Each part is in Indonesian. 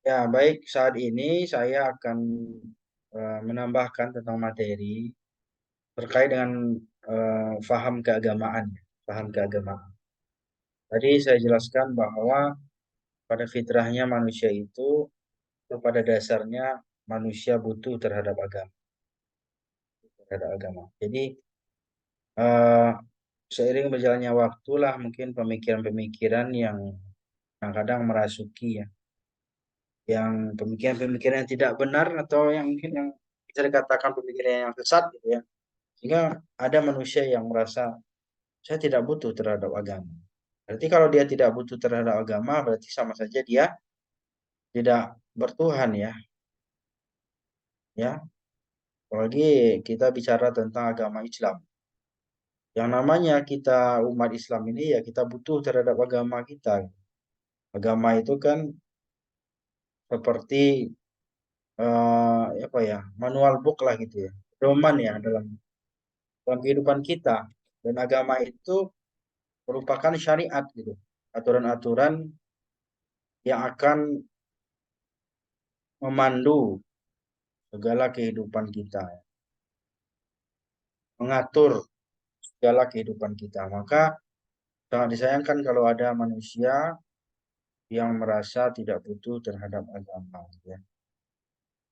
Ya, baik. Saat ini saya akan menambahkan tentang materi terkait dengan faham keagamaan. Faham keagamaan. Tadi saya jelaskan bahwa pada fitrahnya manusia itu pada dasarnya manusia butuh terhadap agama. Terhadap agama. Jadi eh, seiring berjalannya waktu lah mungkin pemikiran-pemikiran yang kadang-kadang merasuki ya, yang pemikiran-pemikiran yang tidak benar atau yang mungkin yang bisa dikatakan pemikiran yang sesat gitu ya. Sehingga ada manusia yang merasa saya tidak butuh terhadap agama. Berarti kalau dia tidak butuh terhadap agama, berarti sama saja dia tidak bertuhan ya. Ya, apalagi kita bicara tentang agama Islam. Yang namanya kita umat Islam ini ya kita butuh terhadap agama kita. Agama itu kan seperti apa ya, manual book lah gitu ya. Pedoman ya dalam kehidupan kita. Dan agama itu merupakan syariat gitu. Aturan-aturan yang akan memandu segala kehidupan kita, mengatur segala kehidupan kita. Maka sangat disayangkan kalau ada manusia yang merasa tidak butuh terhadap agama. Ya.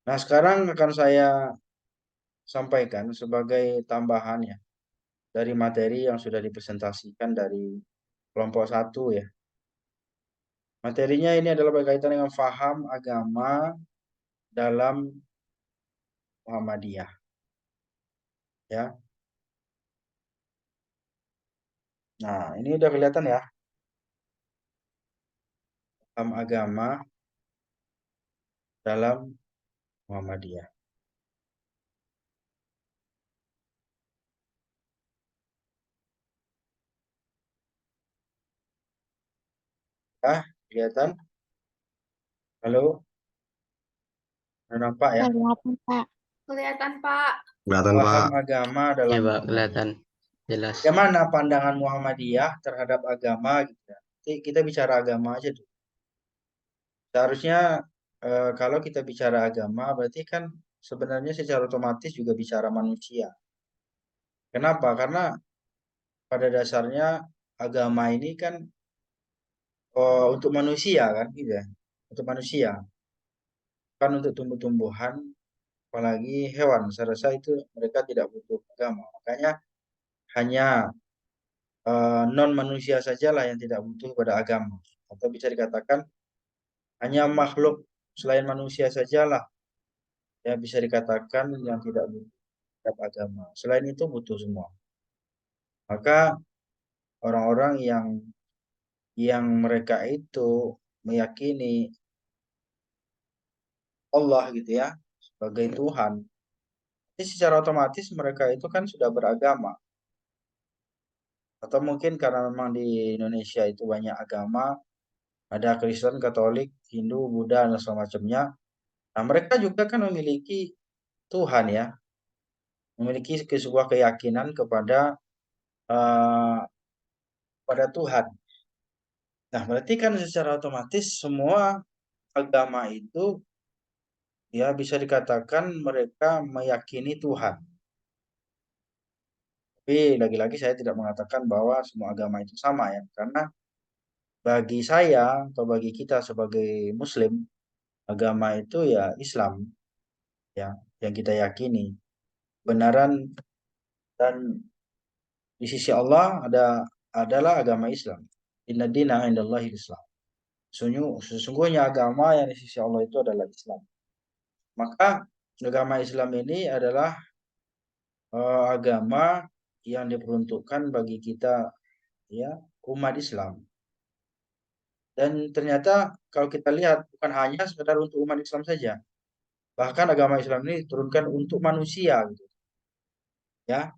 Nah, sekarang akan saya sampaikan sebagai tambahan ya dari materi yang sudah dipresentasikan dari kelompok satu ya. Materinya ini adalah berkaitan dengan faham agama dalam Muhammadiyah. Ya, nah ini udah kelihatan ya faham agama dalam Muhammadiyah. Ah, kelihatan? Halo, udah nampak ya? Kelihatan, Pak. Kelihatan, Pak. Kelihatan Paham Pak. agama Iya dalam Pak, kelihatan Muhammadiyah. jelas. Bagaimana pandangan Muhammadiyah terhadap agama gitu ya? Jadi kita bicara agama aja tuh. Seharusnya kalau kita bicara agama berarti kan sebenarnya secara otomatis juga bicara manusia. Kenapa? Karena pada dasarnya agama ini kan untuk manusia kan gitu ya. Untuk manusia, kan untuk tumbuh-tumbuhan apalagi hewan. Saya rasa itu mereka tidak butuh agama. Makanya hanya non manusia sajalah yang tidak butuh pada agama. Atau bisa dikatakan hanya makhluk selain manusia sajalah ya bisa dikatakan yang tidak butuh terhadap agama. Selain itu butuh semua. Maka orang-orang yang mereka itu meyakini Allah gitu ya sebagai Tuhan, jadi secara otomatis mereka itu kan sudah beragama. Atau mungkin karena memang di Indonesia itu banyak agama, ada Kristen, Katolik, Hindu, Buddha dan semacamnya. Nah, mereka juga kan memiliki Tuhan ya, memiliki sebuah keyakinan eh, pada Tuhan. Nah, berarti kan secara otomatis semua agama itu ya bisa dikatakan mereka meyakini Tuhan. Tapi lagi-lagi saya tidak mengatakan bahwa semua agama itu sama ya, karena bagi saya atau bagi kita sebagai Muslim, agama itu ya Islam ya yang kita yakini. Kebenaran dan di sisi Allah adalah agama Islam. Inna dina indallahi Islam. Sesungguhnya agama yang di sisi Allah itu adalah Islam. Maka agama Islam ini adalah agama yang diperuntukkan bagi kita ya umat Islam. Dan ternyata kalau kita lihat bukan hanya sekedar untuk umat Islam saja, bahkan agama Islam ini diturunkan untuk manusia gitu ya,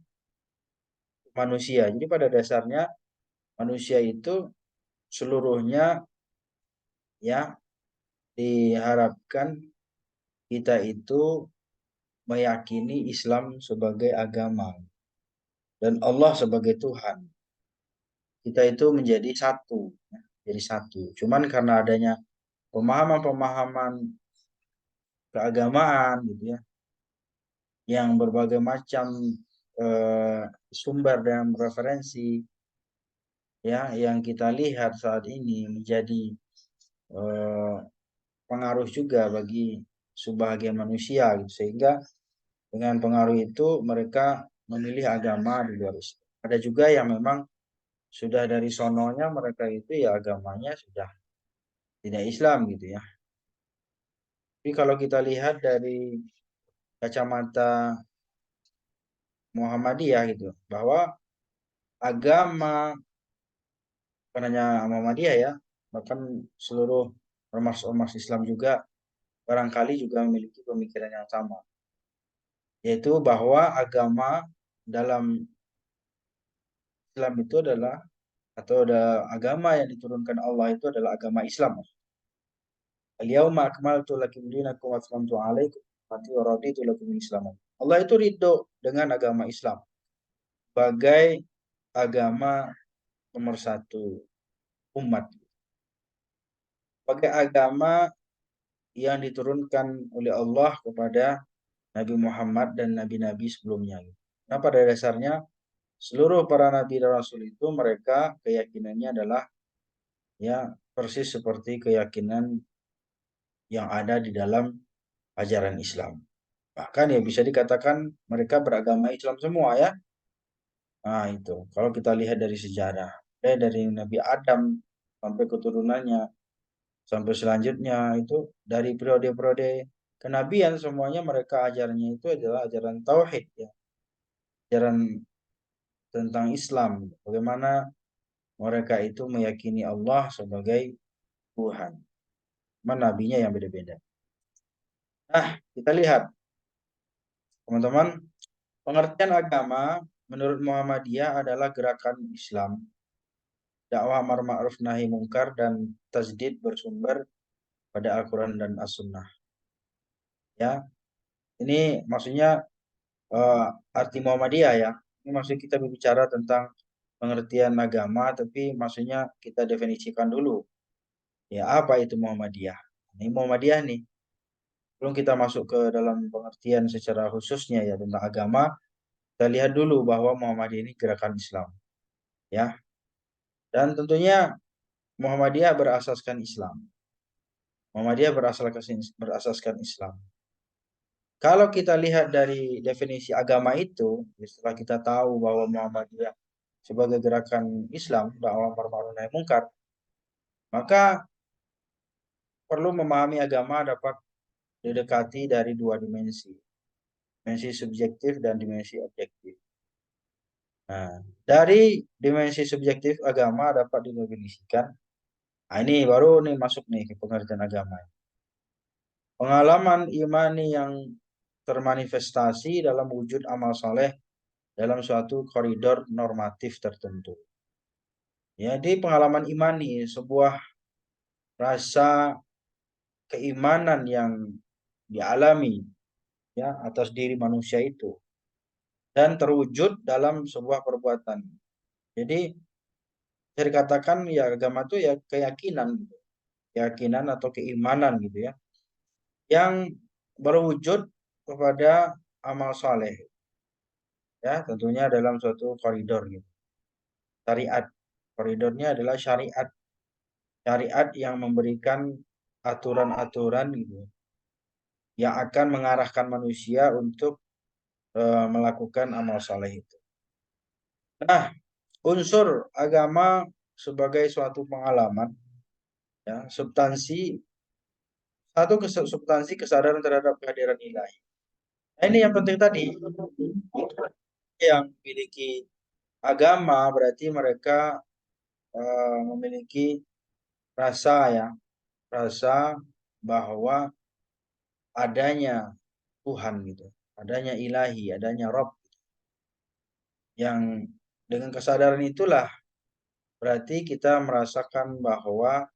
manusia. Jadi pada dasarnya manusia itu seluruhnya ya diharapkan kita itu meyakini Islam sebagai agama dan Allah sebagai Tuhan. Kita itu menjadi satu, ya, jadi satu. Cuman karena adanya pemahaman-pemahaman keagamaan gitu ya, yang berbagai macam sumber dan referensi ya yang kita lihat saat ini menjadi eh, pengaruh juga bagi sebagian manusia gitu, sehingga dengan pengaruh itu mereka memilih agama di luar Islam. Ada juga yang memang sudah dari sononya mereka itu ya agamanya sudah tidak Islam gitu ya. Tapi kalau kita lihat dari kacamata Muhammadiyah gitu, bahwa agama bukan hanya Muhammadiyah ya, bahkan seluruh ormas-ormas Islam juga barangkali juga memiliki pemikiran yang sama, yaitu bahwa agama dalam Islam itu adalah atau ada agama yang diturunkan Allah itu adalah agama Islam. Al-yauma akmaltu lakum dinakum wa atmamtu alaikum wa raditu lakum Islam. Allah itu ridho dengan agama Islam sebagai agama nomor satu umat, sebagai agama yang diturunkan oleh Allah kepada Nabi Muhammad dan nabi-nabi sebelumnya. Nah, pada dasarnya seluruh para nabi dan rasul itu mereka keyakinannya adalah ya persis seperti keyakinan yang ada di dalam ajaran Islam. Bahkan ya bisa dikatakan mereka beragama Islam semua ya. Nah, itu kalau kita lihat dari sejarah, dari Nabi Adam sampai keturunannya, sampai selanjutnya itu dari periode-periode kenabian semuanya mereka ajarnya itu adalah ajaran tauhid ya, ajaran tentang Islam. Bagaimana mereka itu meyakini Allah sebagai Tuhan. Cuma nabinya yang beda-beda. Nah, kita lihat teman-teman, pengertian agama menurut Muhammadiyah adalah gerakan Islam, dakwah amar ma'ruf nahi mungkar dan tajdid bersumber pada Al-Quran dan As-Sunnah. Ya, ini maksudnya eh, arti Muhammadiyah ya. Ini maksud kita berbicara tentang pengertian agama, tapi maksudnya kita definisikan dulu. Ya, apa itu Muhammadiyah? Ini Muhammadiyah nih. Belum kita masuk ke dalam pengertian secara khususnya ya tentang agama, kita lihat dulu bahwa Muhammadiyah ini gerakan Islam. Ya, dan tentunya Muhammadiyah berasaskan Islam. Muhammadiyah berasaskan Islam. Kalau kita lihat dari definisi agama itu, setelah kita tahu bahwa Muhammadiyah sebagai gerakan Islam, dakwah amar ma'ruf nahi mungkar, maka perlu memahami agama dapat didekati dari dua dimensi, dimensi subjektif dan dimensi objektif. Nah, dari dimensi subjektif agama dapat didefinisikan. Nah, ini baru nih masuk nih ke pengertian agama. Pengalaman imani yang termanifestasi dalam wujud amal saleh dalam suatu koridor normatif tertentu. Jadi pengalaman imani, sebuah rasa keimanan yang dialami ya atas diri manusia itu dan terwujud dalam sebuah perbuatan. Jadi bisa dikatakan ya agama itu ya keyakinan, gitu. Keyakinan atau keimanan gitu ya, yang berwujud kepada amal saleh ya tentunya dalam suatu koridor gitu. Syariat, koridornya adalah syariat, syariat yang memberikan aturan-aturan gitu yang akan mengarahkan manusia untuk melakukan amal saleh itu. Nah, unsur agama sebagai suatu pengalaman ya, substansi kesadaran terhadap kehadiran ilahi. Nah, ini yang penting tadi, yang memiliki agama berarti mereka memiliki rasa ya, rasa bahwa adanya Tuhan gitu, adanya ilahi, adanya Rob, yang dengan kesadaran itulah berarti kita merasakan bahwa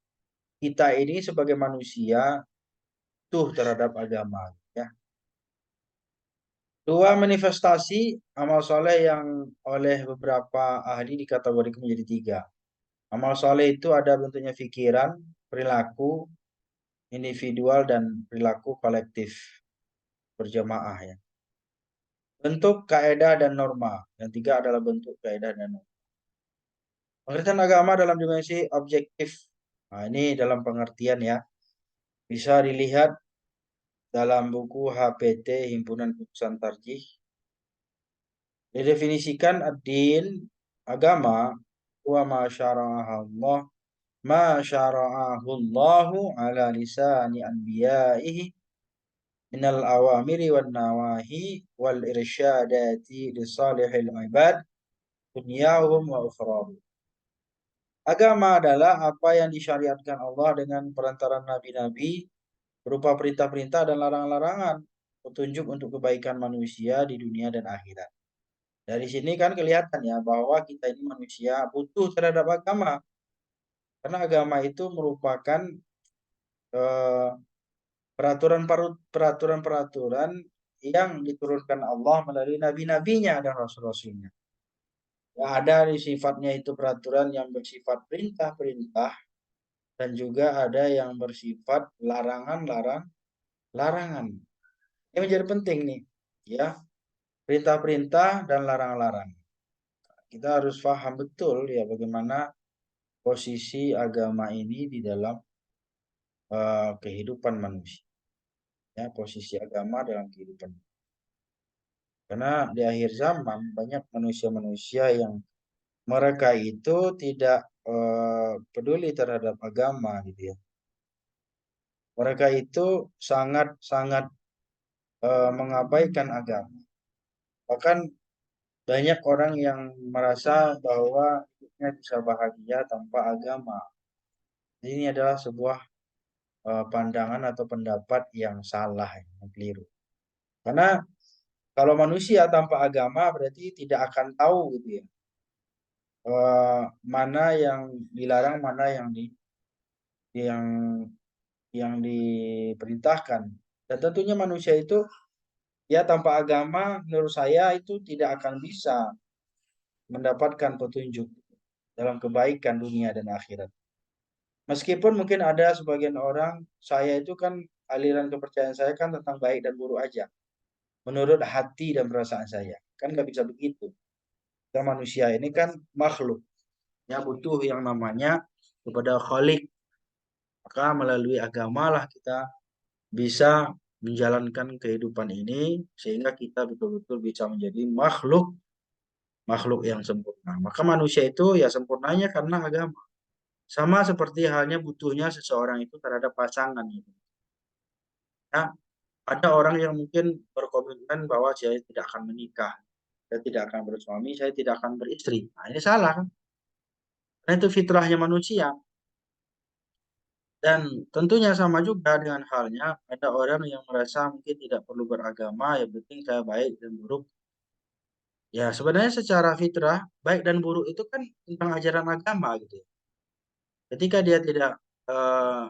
kita ini sebagai manusia tuh terhadap agama ya. Dua manifestasi amal soleh yang oleh beberapa ahli dikategorikan menjadi tiga. Amal soleh itu ada bentuknya pikiran, perilaku, individual dan perilaku kolektif berjamaah ya. Bentuk kaedah dan norma. Yang tiga adalah bentuk kaedah dan norma. Pengertian agama dalam dimensi objektif. Nah, ini dalam pengertian ya. Bisa dilihat dalam buku HPT Himpunan Putusan Tarjih. Didefinisikan ad-din agama wa ma syara'ahallah ma syara'ahullahu ala lisani anbiya'ihi minal awamiri wan nawahi wal irsyadati li salihil ibad dunyahum wa ukhrahum. Agama adalah apa yang disyariatkan Allah dengan perantaran nabi-nabi berupa perintah-perintah dan larangan-larangan, petunjuk untuk kebaikan manusia di dunia dan akhirat. Dari sini kan kelihatan ya bahwa kita ini manusia butuh terhadap agama. Karena agama itu merupakan eh, peraturan-peraturan yang diturunkan Allah melalui nabi-nabinya dan rasul-rasulnya. Ya, ada di sifatnya itu peraturan yang bersifat perintah-perintah dan juga ada yang bersifat larangan. Ini menjadi penting nih, ya. Perintah-perintah dan larangan-larangan. Kita harus paham betul ya bagaimana posisi agama ini di dalam kehidupan manusia. Ya, posisi agama dalam kehidupan. Karena di akhir zaman banyak manusia-manusia yang mereka itu tidak peduli terhadap agama gitu ya. Mereka itu sangat-sangat mengabaikan agama. Bahkan banyak orang yang merasa bahwa hidupnya bisa bahagia tanpa agama. Ini adalah sebuah pandangan atau pendapat yang salah, yang keliru. Karena kalau manusia tanpa agama berarti tidak akan tahu gitu ya, mana yang dilarang, mana yang yang diperintahkan. Dan tentunya manusia itu ya tanpa agama menurut saya itu tidak akan bisa mendapatkan petunjuk dalam kebaikan dunia dan akhirat. Meskipun mungkin ada sebagian orang, saya itu kan aliran kepercayaan saya kan tentang baik dan buruk aja. Menurut hati dan perasaan saya. Kan nggak bisa begitu. Kita manusia ini kan makhluk. Ya butuh yang namanya kepada Khalik. Maka melalui agamalah kita bisa menjalankan kehidupan ini sehingga kita betul-betul bisa menjadi makhluk yang sempurna. Maka manusia itu ya sempurnanya karena agama. Sama seperti halnya butuhnya seseorang itu terhadap pasangan gitu. Ya, ada orang yang mungkin berkomitmen bahwa saya tidak akan menikah, saya tidak akan bersuami, saya tidak akan beristri. Nah, ini salah kan? Karena itu fitrahnya manusia. Dan tentunya sama juga dengan halnya ada orang yang merasa mungkin tidak perlu beragama, yang penting saya baik dan buruk. Ya sebenarnya secara fitrah, baik dan buruk itu kan tentang ajaran agama gitu ya. Ketika dia tidak eh,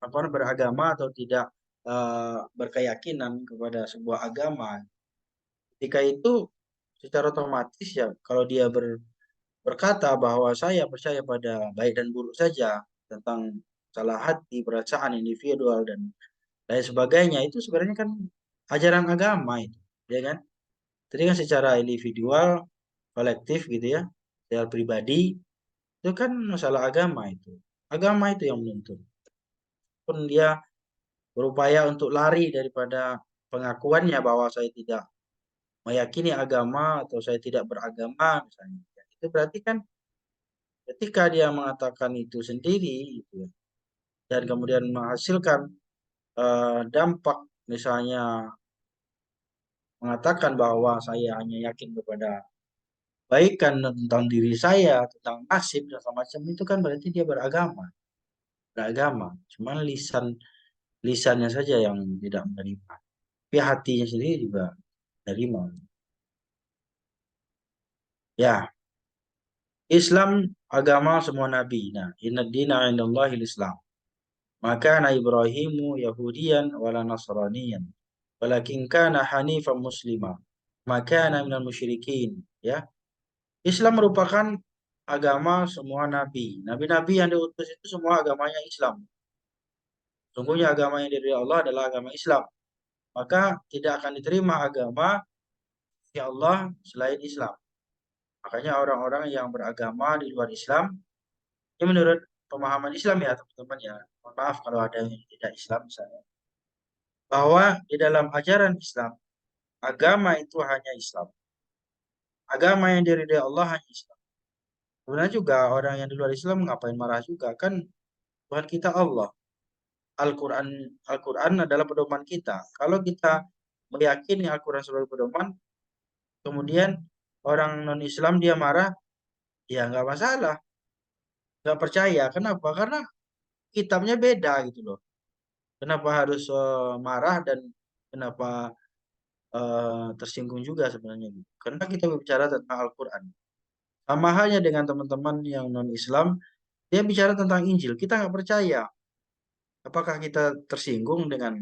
beragama atau tidak berkeyakinan kepada sebuah agama, ketika itu secara otomatis ya kalau dia berkata bahwa saya percaya pada baik dan buruk saja tentang salah hati, perasaan individual dan lain sebagainya itu sebenarnya kan ajaran agama itu, ya kan? Jadi kan secara individual, kolektif gitu ya, secara pribadi itu kan masalah agama itu. Agama itu yang menuntut. Pun dia berupaya untuk lari daripada pengakuannya bahwa saya tidak meyakini agama atau saya tidak beragama misalnya. Itu berarti kan ketika dia mengatakan itu sendiri gitu ya, dan kemudian menghasilkan dampak misalnya mengatakan bahwa saya hanya yakin kepada baikan tentang diri saya, tentang nasib dan macam itu kan berarti dia beragama. Cuman lisannya saja yang tidak menerima. Tapi hatinya sendiri juga menerima. Ya, Islam agama semua nabi. Nah, inna dina indallahil Islam. Maka na Ibrahimu Yahudian wala Nasraniyan. Walakin kana hanifan muslima. Maka na minal musyrikin. Ya, Islam merupakan agama semua nabi. Nabi-nabi yang diutus itu semua agamanya Islam. Sungguhnya agama yang dari Allah adalah agama Islam. Maka tidak akan diterima agama ya Allah selain Islam. Makanya orang-orang yang beragama di luar Islam, ini menurut pemahaman Islam ya teman-teman ya. Mohon maaf kalau ada yang tidak Islam misalnya. Bahwa di dalam ajaran Islam, agama itu hanya Islam. Agama yang diridhai Allah hanya Islam. Sebenarnya juga orang yang di luar Islam ngapain marah juga kan Tuhan kita Allah. Al-Quran Al-Quran adalah pedoman kita. Kalau kita meyakini Al-Quran sebagai pedoman, kemudian orang non-Islam dia marah, ya nggak masalah, nggak percaya. Kenapa? Karena kitabnya beda gitu loh. Kenapa harus marah dan kenapa tersinggung juga sebenarnya gitu. Karena kita berbicara tentang Al-Quran. Sama halnya dengan teman-teman yang non-Islam, dia bicara tentang Injil. Kita nggak percaya. Apakah kita tersinggung dengan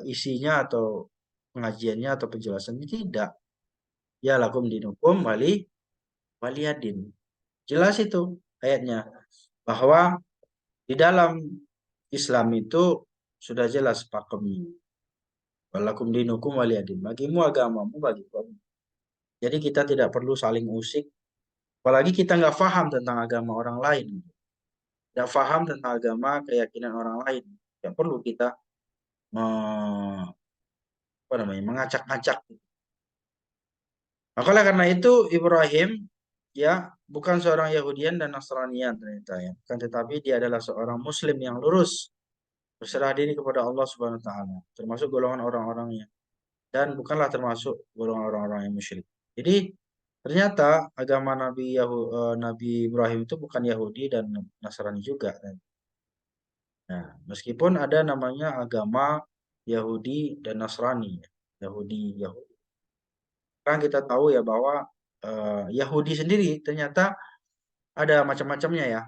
isinya atau pengajiannya atau penjelasannya? Tidak. Ya lakum dinukum waliyadin. Jelas itu ayatnya. Bahwa di dalam Islam itu sudah jelas pakemnya. Walakum dinukum waliyadin. Bagimu agamamu, bagiku. Jadi kita tidak perlu saling usik. Apalagi kita nggak paham tentang agama orang lain. Nggak paham tentang agama, keyakinan orang lain. Tidak perlu kita apa namanya, mengacak-acak. Maka karena itu Ibrahim ya bukan seorang Yahudian dan Nasranian ternyata ya. Kan tetapi dia adalah seorang Muslim yang lurus, berserah diri kepada Allah Subhanahu wa taala, termasuk golongan orang-orangnya dan bukanlah termasuk golongan orang-orang yang musyrik. Jadi ternyata agama Nabi Ibrahim itu bukan Yahudi dan Nasrani juga kan. Nah, meskipun ada namanya agama Yahudi dan Nasrani, ya. Yahudi. Sekarang kita tahu ya bahwa Yahudi sendiri ternyata ada macam-macamnya ya.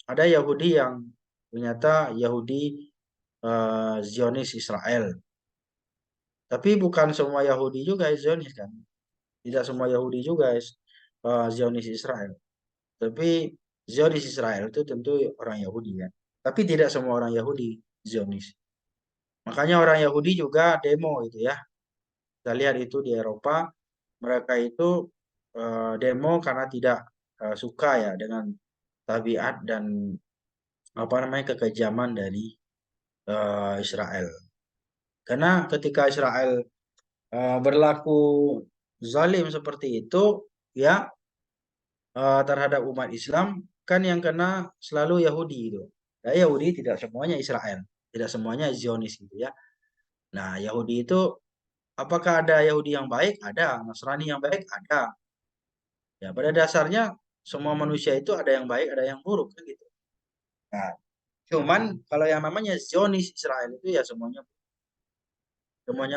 Ada Yahudi yang ternyata Yahudi Zionis Israel. Tapi bukan semua Yahudi juga Zionis kan. Tidak semua Yahudi juga Zionis Israel. Tapi Zionis Israel itu tentu orang Yahudi kan. Tapi tidak semua orang Yahudi Zionis. Makanya orang Yahudi juga demo itu ya. Kita lihat itu di Eropa, mereka itu demo karena tidak suka ya dengan tabiat dan apa namanya kekejaman dari Israel. Karena ketika Israel berlaku zalim seperti itu, ya terhadap umat Islam, kan yang kena selalu Yahudi itu. Nah, Yahudi tidak semuanya Israel, tidak semuanya Zionis gitu ya. Nah, Yahudi itu apakah ada Yahudi yang baik? Ada. Nasrani yang baik? Ada. Ya, pada dasarnya semua manusia itu ada yang baik, ada yang buruk kan gitu. Nah, cuman kalau yang namanya Zionis Israel itu ya semuanya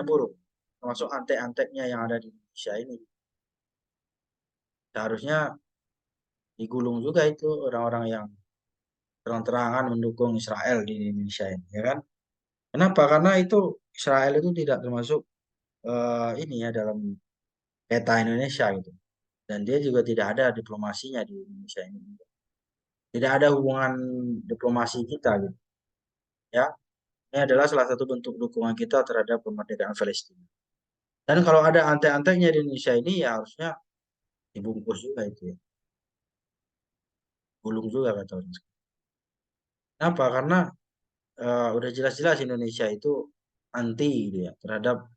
buruk. Termasuk antek-anteknya yang ada di Indonesia ini. Seharusnya digulung juga itu orang-orang yang terang-terangan mendukung Israel di Indonesia ini, ya kan? Kenapa? Karena itu Israel itu tidak termasuk ini ya dalam peta Indonesia gitu. Dan dia juga tidak ada diplomasinya di Indonesia ini. Tidak ada hubungan diplomasi kita gitu. Ya, ini adalah salah satu bentuk dukungan kita terhadap kemerdekaan Palestina. Dan kalau ada antek-anteknya di Indonesia ini ya harusnya dibungkus juga itu ya. Gulung juga kata orang. Kenapa? Karena udah jelas-jelas Indonesia itu anti gitu ya terhadap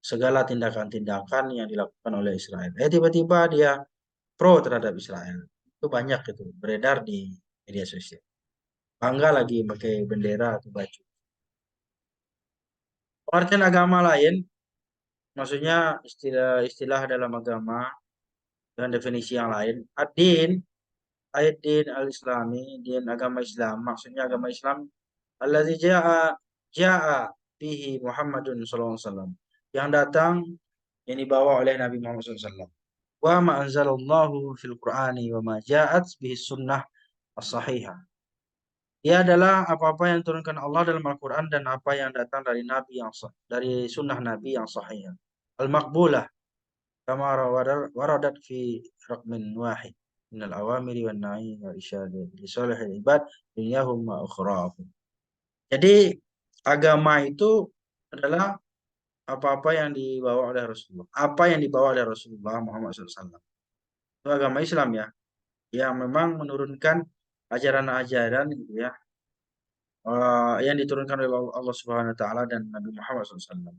segala tindakan-tindakan yang dilakukan oleh Israel. Tiba-tiba dia pro terhadap Israel. Itu banyak itu beredar di media sosial. Bangga lagi pakai bendera atau baju. Pengertian agama lain, maksudnya istilah-istilah dalam agama dengan definisi yang lain. Ad-din, ayat-din al-Islami, din agama Islam. Maksudnya agama Islam alladzi ja'a bihi Muhammadun sallallahu alaihi wasallam. Yang datang yang dibawa oleh Nabi Muhammad SAW. Wa ma anzalallahu fil Qur'ani wa ma ja'at bihi sunnah as-sahihah. Ia adalah apa-apa yang turunkan Allah dalam Al-Quran dan apa yang datang dari Nabi yang dari sunnah Nabi yang sahih. Al-maqbulah kama waradat fi raqmin wahid min al-awamiri wan nahi wal isyad li salihil ibad dunyahum wa ukhrahum. Jadi agama itu adalah apa-apa yang dibawa oleh Rasulullah. Apa yang dibawa oleh Rasulullah Muhammad SAW. Itu agama Islam ya, yang memang menurunkan ajaran-ajaran gitu ya, yang diturunkan oleh Allah Subhanahu Wa Taala dan Nabi Muhammad SAW.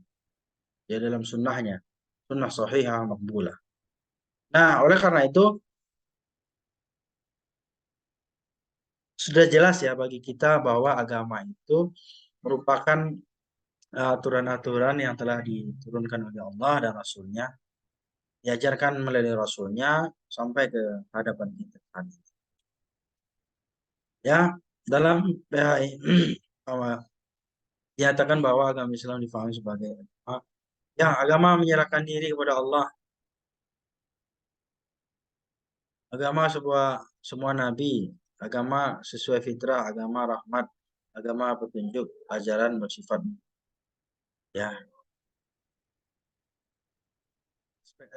Ya dalam sunnahnya, sunnah sahihah makbulah. Nah, oleh karena itu sudah jelas ya bagi kita bahwa agama itu merupakan aturan-aturan yang telah diturunkan oleh Allah dan Rasulnya, diajarkan melalui Rasulnya sampai ke hadapan kita. Ya, dalam PHI dinyatakan bahwa agama Islam difahami sebagai agama menyerahkan diri kepada Allah, agama semua nabi, agama sesuai fitrah, agama rahmat, agama petunjuk, ajaran bersifat ya.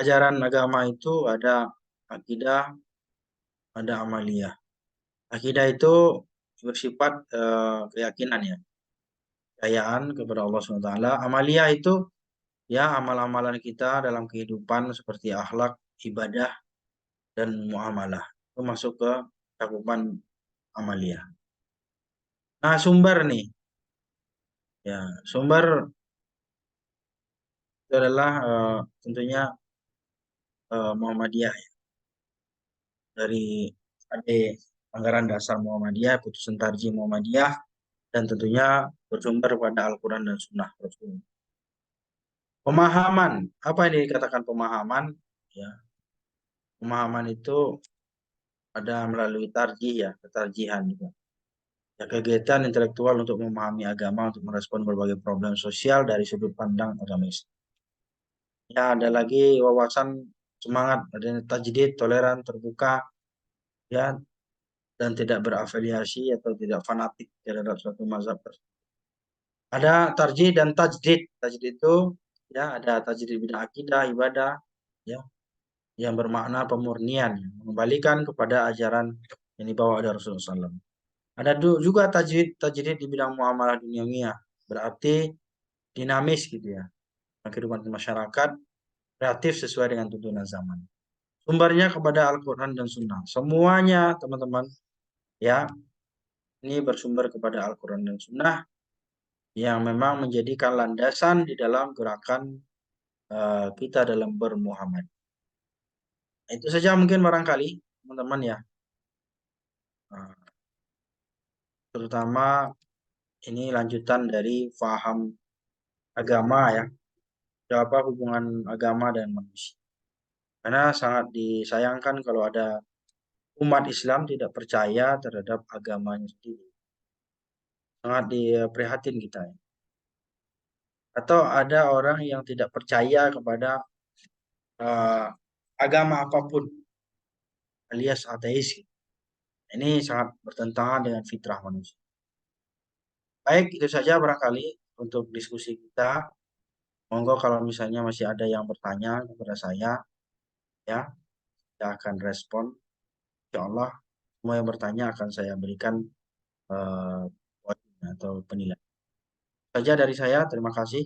Ajaran agama itu ada akidah, ada amaliyah. Akidah itu bersifat keyakinan ya, kepercayaan kepada Allah SWT. Amaliyah itu ya amal-amalan kita dalam kehidupan seperti akhlak, ibadah, dan muamalah. Itu masuk ke cakupan amaliyah. Nah, sumber nih. Ya, sumber itu adalah tentunya Muhammadiyah ya. Dari AD Anggaran Dasar Muhammadiyah, Putusan Tarjih Muhammadiyah, dan tentunya bersumber pada Al-Quran dan Sunnah Rasul. Pemahaman, apa yang dikatakan pemahaman? Ya, pemahaman itu ada melalui tarjih ya, ketarjihan juga. Ya, kegiatan intelektual untuk memahami agama untuk merespon berbagai problem sosial dari sudut pandang agamis. Ya, ada lagi wawasan semangat, ada tajdid, toleran, terbuka, ya, dan tidak berafiliasi atau tidak fanatik terhadap suatu mazhab. Ada tarjih dan tajdid. Tajdid itu ya ada tajdid bidang akidah, ibadah, ya, yang bermakna pemurnian, mengembalikan kepada ajaran yang dibawa oleh Rasulullah SAW. Ada juga tajdid di bidang muamalah duniawiyah, berarti dinamis gitu ya, kehidupan masyarakat kreatif sesuai dengan tuntunan zaman. Sumbernya kepada Al-Quran dan Sunnah. Semuanya teman-teman ya ini bersumber kepada Al-Quran dan Sunnah yang memang menjadikan landasan di dalam gerakan kita dalam bermuhammad. Itu saja mungkin barangkali teman-teman ya. Nah, terutama ini lanjutan dari faham agama ya. Apa hubungan agama dan manusia. Karena sangat disayangkan kalau ada umat Islam tidak percaya terhadap agamanya sendiri. Sangat diprihatin kita ya. Atau ada orang yang tidak percaya kepada uh, agama apapun alias ateis. Ini sangat bertentangan dengan fitrah manusia. Baik, itu saja barangkali untuk diskusi kita. Monggo kalau misalnya masih ada yang bertanya kepada saya, ya, saya akan respon. Insya Allah, semua yang bertanya akan saya berikan poin atau penilaian. Saja dari saya, terima kasih.